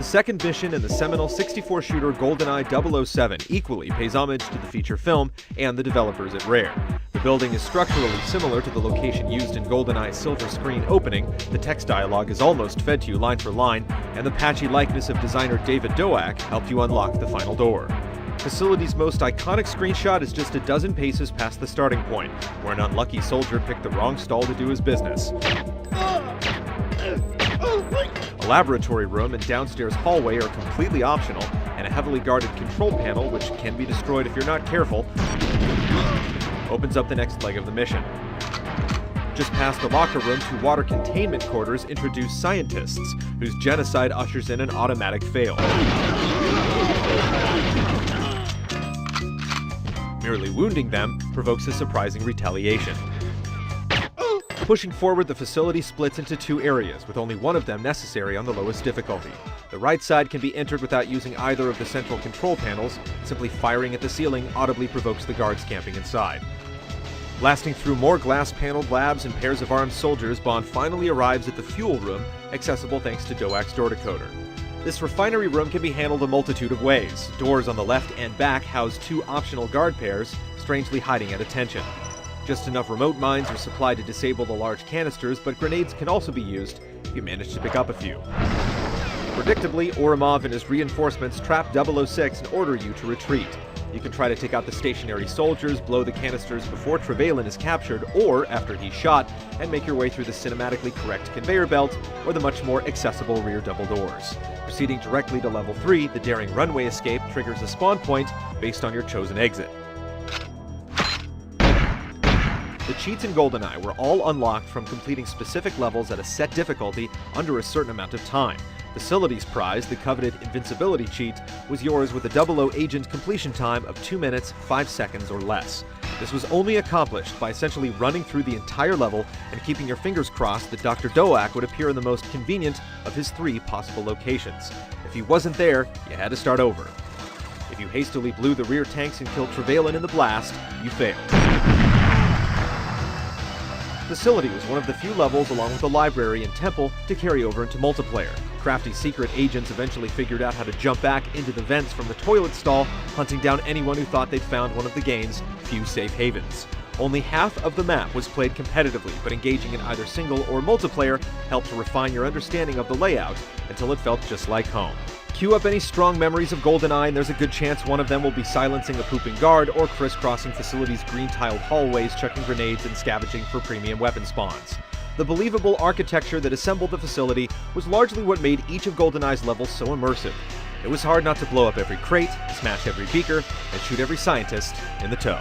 second mission in the seminal 64 shooter GoldenEye 007 equally pays homage to the feature film and the developers at Rare. The building is structurally similar to the location used in GoldenEye's silver screen opening, the text dialogue is almost fed to you line for line, and the patchy likeness of designer David Doak helped you unlock the final door. Facility's most iconic screenshot is just a dozen paces past the starting point, where an unlucky soldier picked the wrong stall to do his business. A laboratory room and downstairs hallway are completely optional, and a heavily guarded control panel, which can be destroyed if you're not careful, opens up the next leg of the mission. Just past the locker room, two water containment quarters introduce scientists, whose genocide ushers in an automatic fail. Merely wounding them provokes a surprising retaliation. Pushing forward, the facility splits into two areas, with only one of them necessary on the lowest difficulty. The right side can be entered without using either of the central control panels. Simply firing at the ceiling audibly provokes the guards camping inside. Blasting through more glass-paneled labs and pairs of armed soldiers, Bond finally arrives at the fuel room, accessible thanks to Doak's door decoder. This refinery room can be handled a multitude of ways. Doors on the left and back house two optional guard pairs, strangely hiding at attention. Just enough remote mines are supplied to disable the large canisters, but grenades can also be used if you manage to pick up a few. Predictably, Ourumov and his reinforcements trap 006 and order you to retreat. You can try to take out the stationary soldiers, blow the canisters before Trevelyan is captured, or after he's shot, and make your way through the cinematically correct conveyor belt, or the much more accessible rear double doors. Proceeding directly to level 3, the daring runway escape triggers a spawn point based on your chosen exit. The cheats in GoldenEye were all unlocked from completing specific levels at a set difficulty under a certain amount of time. Facility's prize, the coveted invincibility cheat, was yours with a 00 agent completion time of 2 minutes, 5 seconds or less. This was only accomplished by essentially running through the entire level and keeping your fingers crossed that Dr. Doak would appear in the most convenient of his 3 possible locations. If he wasn't there, you had to start over. If you hastily blew the rear tanks and killed Trevelyan in the blast, you failed. Facility was one of the few levels, along with the library and temple, to carry over into multiplayer. Crafty secret agents eventually figured out how to jump back into the vents from the toilet stall, hunting down anyone who thought they'd found one of the game's few safe havens. Only half of the map was played competitively, but engaging in either single or multiplayer helped to refine your understanding of the layout until it felt just like home. Cue up any strong memories of GoldenEye, and there's a good chance one of them will be silencing a pooping guard or crisscrossing Facility's green-tiled hallways, chucking grenades and scavenging for premium weapon spawns. The believable architecture that assembled the facility was largely what made each of GoldenEye's levels so immersive. It was hard not to blow up every crate, smash every beaker, and shoot every scientist in the toe.